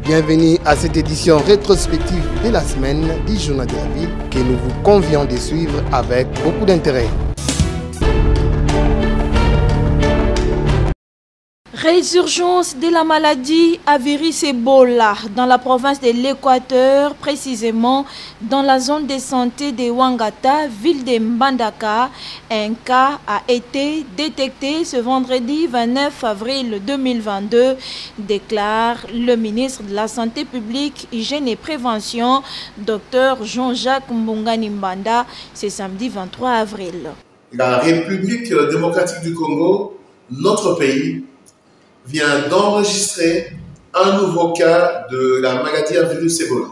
Bienvenue à cette édition rétrospective de la semaine du Journal de la Ville que nous vous convions de suivre avec beaucoup d'intérêt. Résurgence de la maladie à virus Ebola dans la province de l'Équateur, précisément dans la zone de santé de Ouangata, ville de Mbandaka. Un cas a été détecté ce vendredi 29 avril 2022, déclare le ministre de la Santé publique, Hygiène et Prévention, Dr Jean-Jacques Mbongani Mbanda, ce samedi 23 avril. La République démocratique du Congo, notre pays, vient d'enregistrer un nouveau cas de la maladie à virus Ebola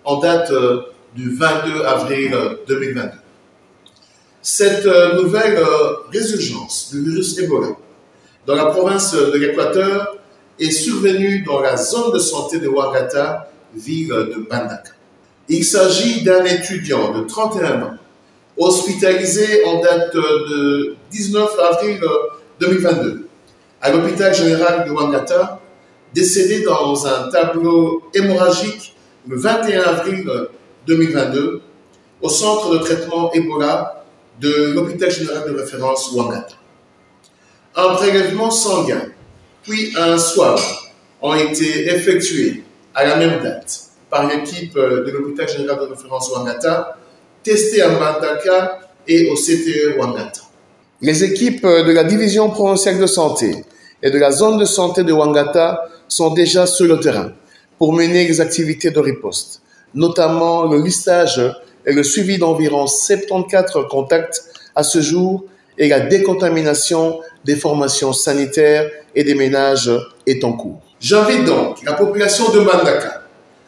en date du 22 avril 2022. Cette nouvelle résurgence du virus Ebola dans la province de l'Équateur est survenue dans la zone de santé de Ouangata, ville de Mbandaka. Il s'agit d'un étudiant de 31 ans hospitalisé en date de 19 avril 2022. À l'hôpital général de Ouangata, décédé dans un tableau hémorragique le 21 avril 2022 au centre de traitement Ebola de l'hôpital général de référence Ouangata. Un prélèvement sanguin puis un swab ont été effectués à la même date par l'équipe de l'hôpital général de référence Ouangata, testés à Mbandaka et au CTE Ouangata. Les équipes de la division provinciale de santé et de la zone de santé de Ouangata sont déjà sur le terrain pour mener les activités de riposte, notamment le listage et le suivi d'environ 74 contacts à ce jour et la décontamination des formations sanitaires et des ménages est en cours. J'invite donc la population de Mbandaka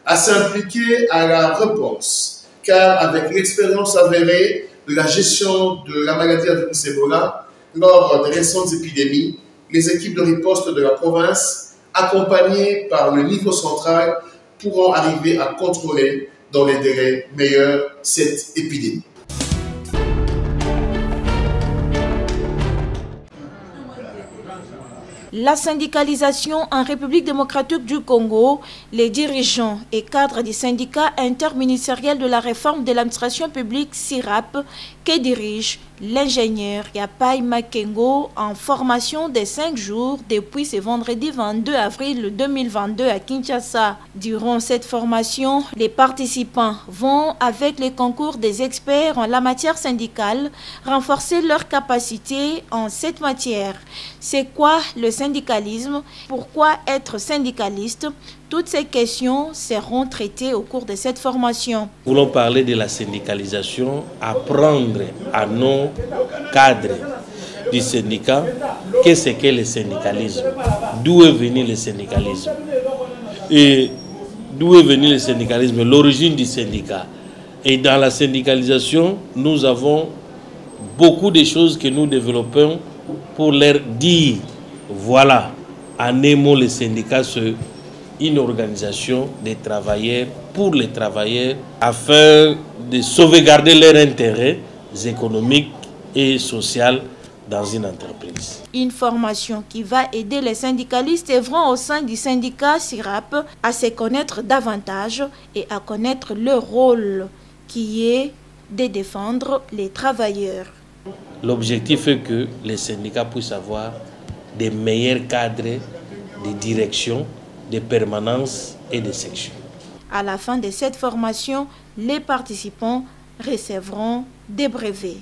à s'impliquer à la réponse, car avec l'expérience avérée de la gestion de la maladie à virus Ebola lors des récentes épidémies, les équipes de riposte de la province, accompagnées par le niveau central, pourront arriver à contrôler dans les délais meilleurs cette épidémie. La syndicalisation en République démocratique du Congo, les dirigeants et cadres du syndicat interministériel de la réforme de l'administration publique SIRAP, que dirige l'ingénieur Yapai Makengo en formation de 5 jours depuis ce vendredi 22 avril 2022 à Kinshasa. Durant cette formation, les participants vont, avec les concours des experts en la matière syndicale, renforcer leurs capacités en cette matière. C'est quoi le syndicalisme? Pourquoi être syndicaliste? Toutes ces questions seront traitées au cours de cette formation. Nous voulons parler de la syndicalisation, apprendre à nos cadres du syndicat qu'est-ce qu'est le syndicalisme, d'où est venu le syndicalisme, et d'où est venu le syndicalisme, l'origine du syndicat. Et dans la syndicalisation, nous avons beaucoup de choses que nous développons pour leur dire, voilà, en un mot, le syndicat, c'est une organisation des travailleurs pour les travailleurs afin de sauvegarder leurs intérêts économiques et sociaux dans une entreprise. Une formation qui va aider les syndicalistes œuvrant au sein du syndicat SIRAP à se connaître davantage et à connaître leur rôle qui est de défendre les travailleurs. L'objectif est que les syndicats puissent avoir des meilleurs cadres de direction, de permanence et de section. À la fin de cette formation, les participants recevront des brevets.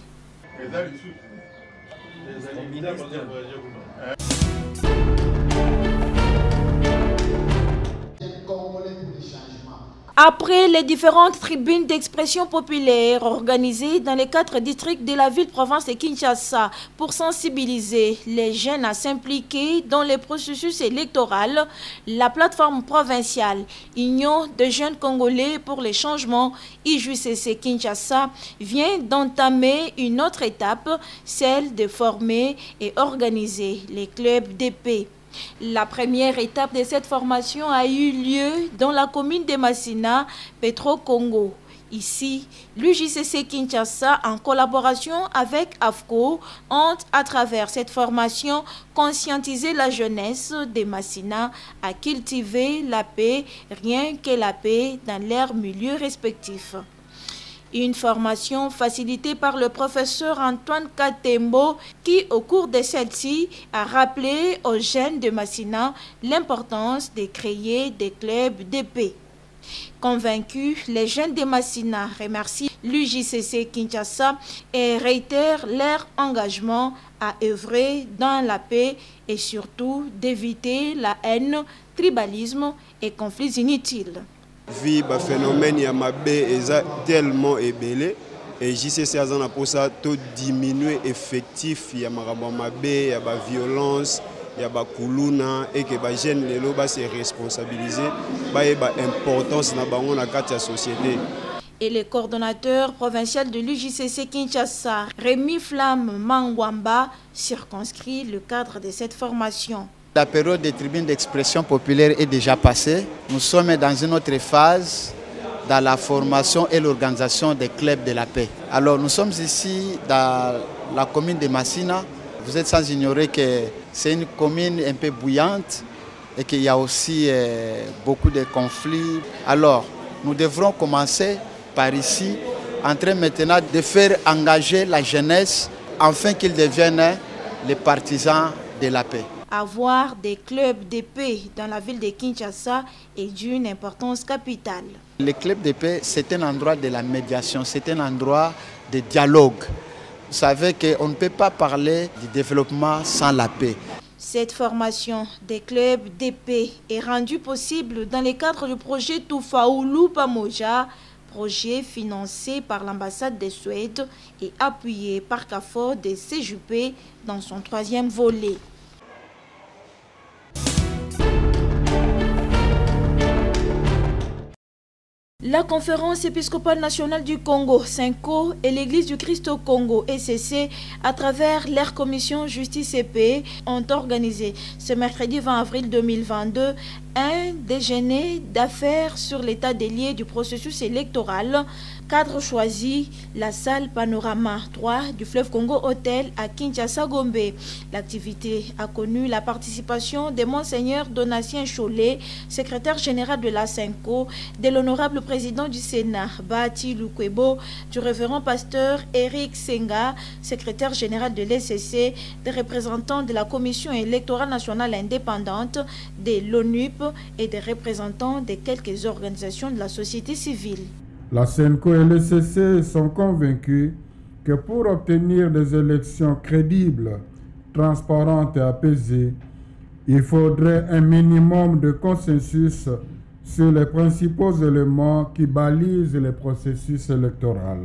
Après les différentes tribunes d'expression populaire organisées dans les 4 districts de la ville-province de Kinshasa pour sensibiliser les jeunes à s'impliquer dans les processus électoraux, la plateforme provinciale Union de jeunes congolais pour les changements IJCC Kinshasa vient d'entamer une autre étape, celle de former et organiser les clubs d'épée. La première étape de cette formation a eu lieu dans la commune de Massina, Petro Congo, Ici, l'UJCC Kinshasa, en collaboration avec AFCO, ont, à travers cette formation, conscientisé la jeunesse des Massina à cultiver la paix, rien que la paix, dans leurs milieux respectifs. Une formation facilitée par le professeur Antoine Katembo qui, au cours de celle-ci, a rappelé aux jeunes de Massina l'importance de créer des clubs de paix. Convaincus, les jeunes de Massina remercient l'UJCC Kinshasa et réitèrent leur engagement à œuvrer dans la paix et surtout d'éviter la haine, tribalisme et conflits inutiles. Vi ba phénomène ya mabe eza tellement ébélé et JCC azana pour ça tout diminuer effectif ya makambo mabe ya ba violence ya ba kuluna et que ba jeune lelo ba se responsabiliser ba importance na bango na kati ya société. Et le coordonnateur provincial de l'UJCC Kinshasa, Rémi Flamme Mangwamba, circonscrit le cadre de cette formation. La période des tribunes d'expression populaire est déjà passée. Nous sommes dans une autre phase dans la formation et l'organisation des clubs de la paix. Alors nous sommes ici dans la commune de Massina. Vous êtes sans ignorer que c'est une commune un peu bouillante et qu'il y a aussi beaucoup de conflits. Alors nous devrons commencer par ici, en train maintenant de faire engager la jeunesse afin qu'ils deviennent les partisans de la paix. Avoir des clubs de paix dans la ville de Kinshasa est d'une importance capitale. Les clubs de paix, c'est un endroit de la médiation, c'est un endroit de dialogue. Vous savez qu'on ne peut pas parler du développement sans la paix. Cette formation des clubs de paix est rendue possible dans le cadre du projet Tufaulu Pamoja, projet financé par l'ambassade de Suède et appuyé par CAFOR de CJP dans son 3e volet. La conférence épiscopale nationale du Congo, CENCO, et l'Église du Christ au Congo, ECC, à travers leur commission Justice et Paix, ont organisé ce mercredi 20 avril 2022 un déjeuner d'affaires sur l'état des lieux du processus électoral. Cadre choisi, la salle Panorama 3 du fleuve Congo Hôtel à Kinshasa-Gombe. L'activité a connu la participation de Monseigneur Donatien Cholet, secrétaire général de la CENCO, de l'honorable président du Sénat, Bati Lukwebo, du révérend pasteur Eric Senga, secrétaire général de l'ECC, des représentants de la Commission électorale nationale indépendante, de l'ONUP et des représentants de quelques organisations de la société civile. La CENCO et l'ECC sont convaincus que pour obtenir des élections crédibles, transparentes et apaisées, il faudrait un minimum de consensus sur les principaux éléments qui balisent le processus électoral.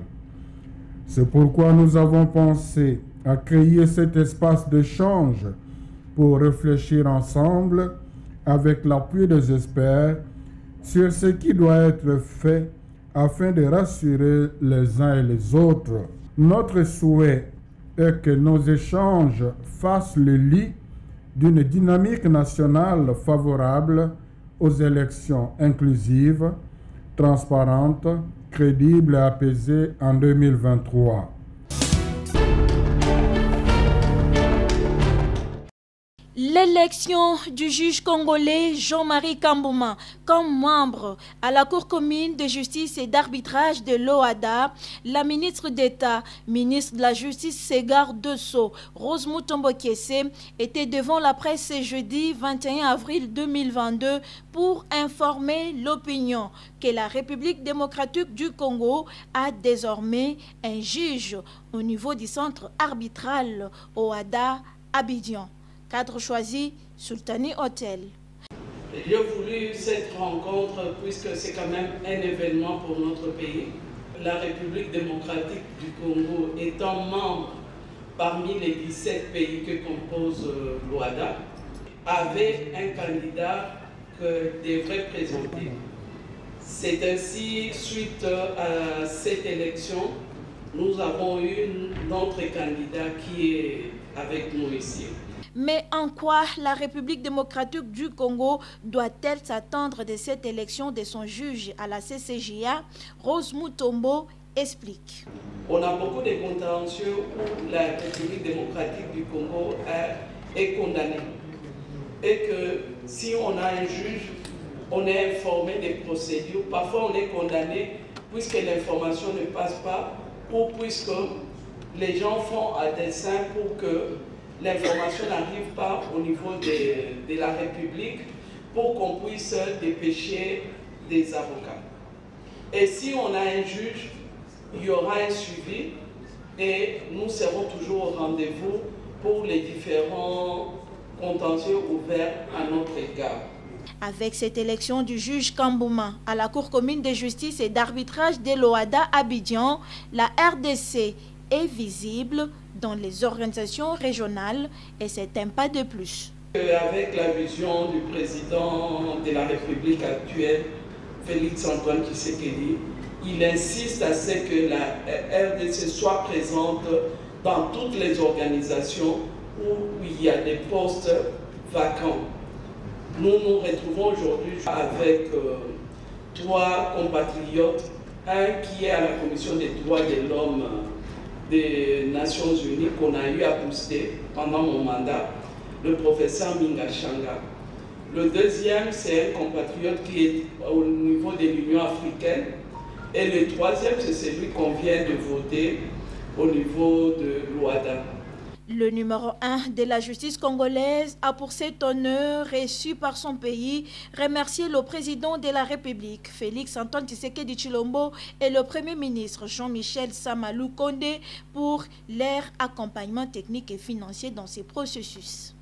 C'est pourquoi nous avons pensé à créer cet espace d'échange pour réfléchir ensemble, avec l'appui des experts, sur ce qui doit être fait afin de rassurer les uns et les autres. Notre souhait est que nos échanges fassent le lit d'une dynamique nationale favorable aux élections inclusives, transparentes, crédibles et apaisées en 2023. L'élection du juge congolais Jean-Marie Kambouma comme membre à la Cour commune de justice et d'arbitrage de l'OADA, la ministre d'État, ministre de la Justice Ségard Dosso, Rose Mutombo Kiese, était devant la presse ce jeudi 21 avril 2022 pour informer l'opinion que la République démocratique du Congo a désormais un juge au niveau du centre arbitral OADA Abidjan. Cadre choisi, Sultani Hotel. J'ai voulu cette rencontre puisque c'est quand même un événement pour notre pays. La République démocratique du Congo étant membre parmi les 17 pays que compose l'OADA, avait un candidat que devrait présenter. C'est ainsi, suite à cette élection, nous avons eu notre candidat qui est avec nous ici. Mais en quoi la République démocratique du Congo doit-elle s'attendre de cette élection de son juge à la CCJA? Rose Mutombo explique. On a beaucoup de contentieux où la République démocratique du Congo est condamnée. Et que si on a un juge, on est informé des procédures. Parfois on est condamné puisque l'information ne passe pas ou puisque les gens font à dessein pour que l'information n'arrive pas au niveau de la République pour qu'on puisse dépêcher des avocats. Et si on a un juge, il y aura un suivi et nous serons toujours au rendez-vous pour les différents contentieux ouverts à notre égard. Avec cette élection du juge Kambouma à la Cour commune de justice et d'arbitrage de l'OADA Abidjan, la RDC est visible dans les organisations régionales et c'est un pas de plus. Avec la vision du président de la République actuelle, Félix Antoine Tshisekedi, il insiste à ce que la RDC soit présente dans toutes les organisations où il y a des postes vacants. Nous nous retrouvons aujourd'hui avec 3 compatriotes, un qui est à la Commission des droits de l'homme des Nations Unies qu'on a eu à booster pendant mon mandat, le professeur Minga Changa. Le deuxième, c'est un compatriote qui est au niveau de l'Union africaine. Et le troisième, c'est celui qu'on vient de voter au niveau de l'OADA. Le numéro 1 de la justice congolaise a pour cet honneur reçu par son pays remercié le président de la République, Félix Antoine Tshisekedi Tshilombo, et le Premier ministre Jean-Michel Samalou Kondé pour leur accompagnement technique et financier dans ces processus.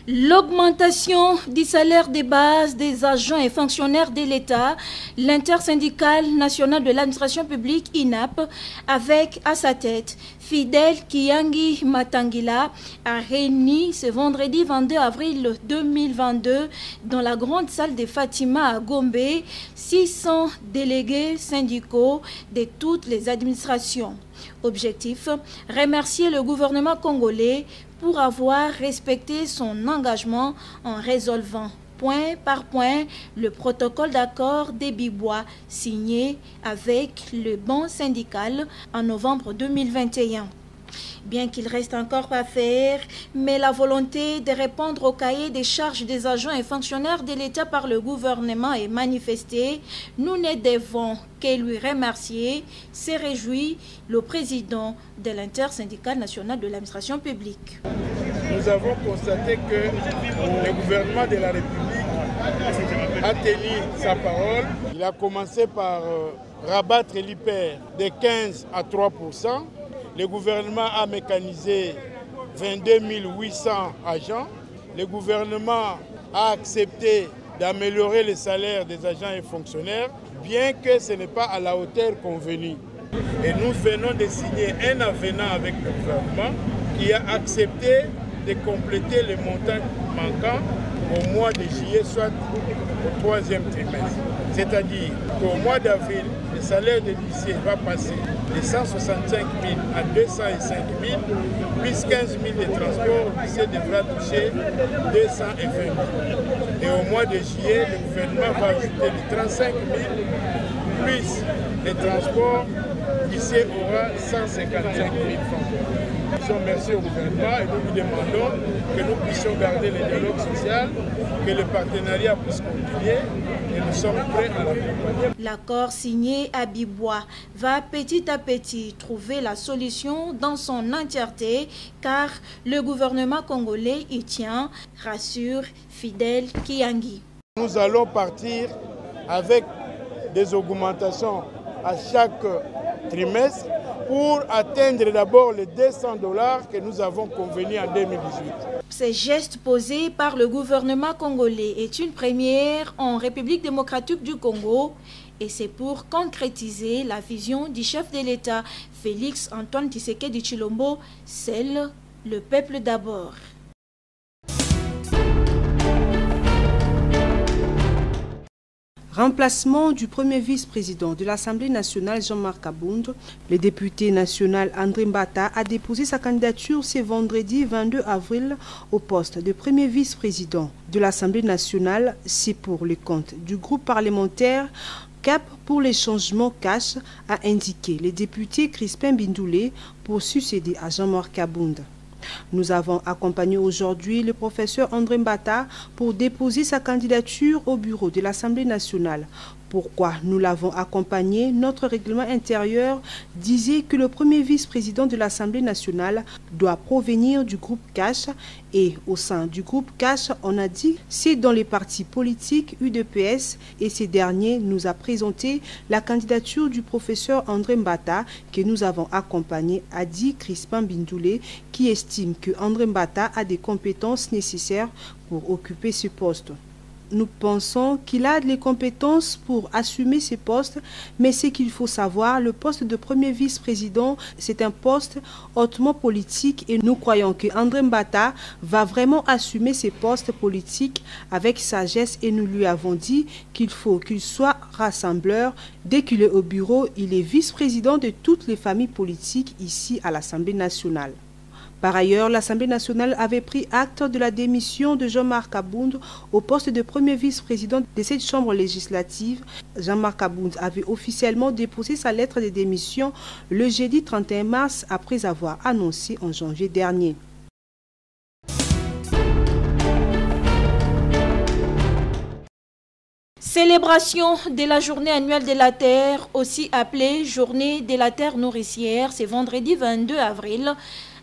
L'augmentation du salaire de base des agents et fonctionnaires de l'État, l'intersyndicale nationale de l'administration publique INAP, avec à sa tête Fidel Kiangi Matangila, a réuni ce vendredi 22 avril 2022 dans la grande salle de Fatima à Gombe 600 délégués syndicaux de toutes les administrations. Objectif, remercier le gouvernement congolais pour avoir respecté son engagement en résolvant point par point le protocole d'accord des Bibois signé avec le banc syndical en novembre 2021. Bien qu'il reste encore à faire, mais la volonté de répondre au cahier des charges des agents et fonctionnaires de l'État par le gouvernement est manifestée. Nous ne devons que lui remercier, se réjouit le président de l'intersyndicale nationale de l'administration publique. Nous avons constaté que le gouvernement de la République a tenu sa parole. Il a commencé par rabattre l'IPER de 15 à 3%. Le gouvernement a mécanisé 22 800 agents. Le gouvernement a accepté d'améliorer les salaires des agents et fonctionnaires, bien que ce n'est pas à la hauteur convenue. Et nous venons de signer un avenant avec le gouvernement qui a accepté de compléter les montants manquants au mois de juillet, soit au 3e trimestre. C'est-à-dire qu'au mois d'avril, le salaire des lycées va passer de 165 000 à 205 000, plus 15 000 de transport, le lycée devra toucher 220 000. Et au mois de juillet, le gouvernement va ajouter les 35 000, plus les transports, le lycée aura 155 000 francs. Nous sommes merci au gouvernement et nous lui demandons que nous puissions garder le dialogue social, que le partenariat puisse continuer et nous sommes prêts à l'accompagner. L'accord signé à Bibois va petit à petit trouver la solution dans son entièreté car le gouvernement congolais y tient, rassure Fidel Kiangi. Nous allons partir avec des augmentations à chaque trimestre pour atteindre d'abord les $200 que nous avons convenus en 2018. Ces gestes posés par le gouvernement congolais est une première en République démocratique du Congo et c'est pour concrétiser la vision du chef de l'État Félix Antoine Tshisekedi Tshilombo, celle le peuple d'abord. Remplacement du premier vice-président de l'Assemblée nationale Jean-Marc Abound, le député national André Mbata a déposé sa candidature ce vendredi 22 avril au poste de premier vice-président de l'Assemblée nationale. C'est pour le compte du groupe parlementaire Cap pour les changements cash, a indiqué le député Crispin Bindoulé pour succéder à Jean-Marc Abound. Nous avons accompagné aujourd'hui le professeur André Mbata pour déposer sa candidature au bureau de l'Assemblée nationale. Pourquoi nous l'avons accompagné? Notre règlement intérieur disait que le premier vice-président de l'Assemblée nationale doit provenir du groupe CASH, et au sein du groupe CASH, on a dit c'est dans les partis politiques UDPS, et ces derniers nous a présenté la candidature du professeur André Mbata que nous avons accompagné, a dit Crispin Bindoulé, qui estime que André Mbata a des compétences nécessaires pour occuper ce poste. Nous pensons qu'il a les compétences pour assumer ces postes, mais ce qu'il faut savoir, le poste de premier vice-président, c'est un poste hautement politique et nous croyons que André Mbata va vraiment assumer ces postes politiques avec sagesse et nous lui avons dit qu'il faut qu'il soit rassembleur. Dès qu'il est au bureau, il est vice-président de toutes les familles politiques ici à l'Assemblée nationale. Par ailleurs, l'Assemblée nationale avait pris acte de la démission de Jean-Marc Abound au poste de premier vice-président de cette chambre législative. Jean-Marc Abound avait officiellement déposé sa lettre de démission le jeudi 31 mars après avoir annoncé en janvier dernier. Célébration de la journée annuelle de la Terre, aussi appelée Journée de la Terre nourricière, c'est vendredi 22 avril.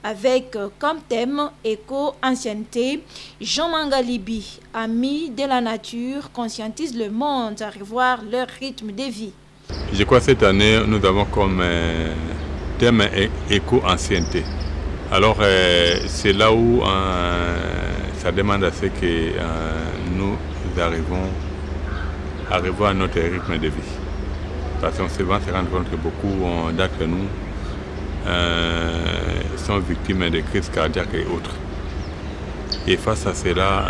Avec comme thème éco-ancienneté, Jean Mangalibi, ami de la nature, conscientise le monde à revoir leur rythme de vie. Je crois que cette année, nous avons comme thème éco-ancienneté. Alors, c'est là où ça demande à ce que nous arrivons à revoir notre rythme de vie. Parce qu'on se rend compte que beaucoup d'entre nous sont victimes de crises cardiaques et autres. Et face à cela,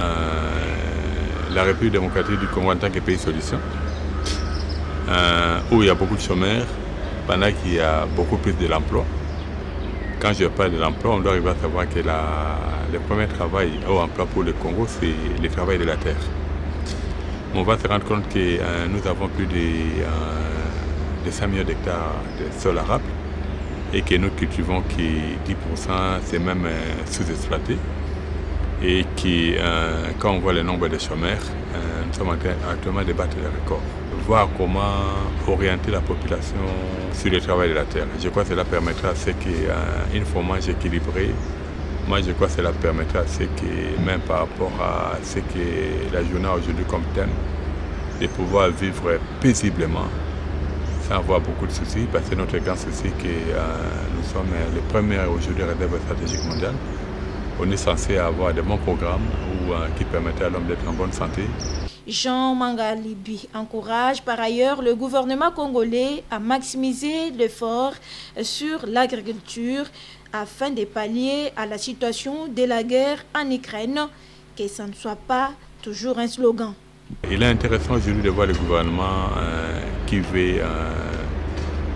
la République démocratique du Congo en tant que pays solution, où il y a beaucoup de chômeurs, pendant qu'il y a beaucoup plus de l'emploi. Quand je parle de l'emploi, on doit arriver à savoir que le premier travail ou emploi pour le Congo, c'est le travail de la terre. On va se rendre compte que nous avons plus de 5 millions d'hectares de sol arable, et que nous cultivons que 10%, c'est même sous-exploité. Et que quand on voit le nombre de chômeurs, nous sommes en train actuellement de battre les records. Voir comment orienter la population sur le travail de la terre. Je crois que cela permettra à ce qu'une fromage équilibré, moi je crois que cela permettra à ce que, même par rapport à ce que la journée a aujourd'hui comme thème, de pouvoir vivre paisiblement, sans avoir beaucoup de soucis, parce que notre grand souci que nous sommes les premiers aujourd'hui réserve stratégique mondiale. On est censé avoir de bons programmes qui permettent à l'homme d'être en bonne santé. Jean Mangalibi encourage par ailleurs le gouvernement congolais à maximiser l'effort sur l'agriculture afin de pallier à la situation de la guerre en Ukraine, que ça ne soit pas toujours un slogan. Il est intéressant aujourd'hui de voir le gouvernement qui veut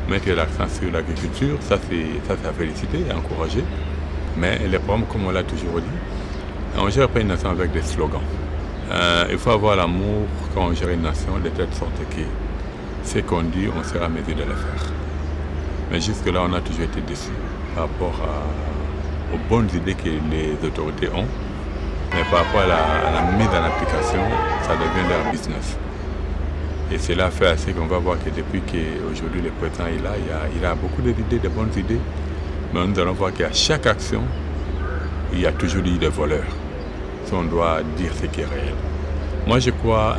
mettre l'accent sur l'agriculture. Ça, c'est à féliciter et à encourager. Mais les problèmes, comme on l'a toujours dit, on ne gère pas une nation avec des slogans. Il faut avoir l'amour quand on gère une nation, de telle sorte que ce qu'on dit, on sera en mesure de le faire. Mais jusque-là, on a toujours été déçus par rapport aux bonnes idées que les autorités ont. Mais par rapport à la mise en application, ça devient leur business. Et cela fait assez qu'on va voir que depuis qu'aujourd'hui le président est là, il a beaucoup d'idées, de bonnes idées. Mais nous allons voir qu'à chaque action, il y a toujours eu des voleurs. Si on doit dire ce qui est réel. Moi je crois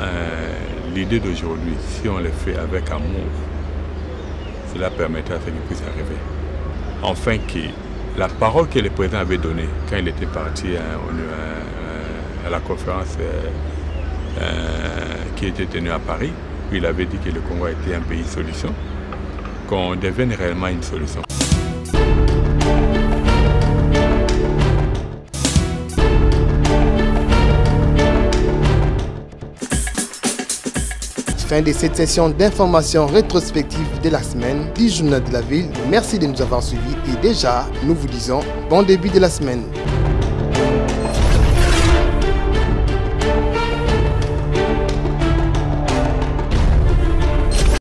l'idée d'aujourd'hui, si on le fait avec amour, cela permettra à ce qu'il puisse arriver. Enfin que la parole que le président avait donnée quand il était parti à la conférence qui était tenue à Paris, il avait dit que le Congo était un pays solution, qu'on devienne réellement une solution. fin de cette session d'information rétrospective de la semaine du Journal de la Ville. Merci de nous avoir suivis et déjà, nous vous disons bon début de la semaine.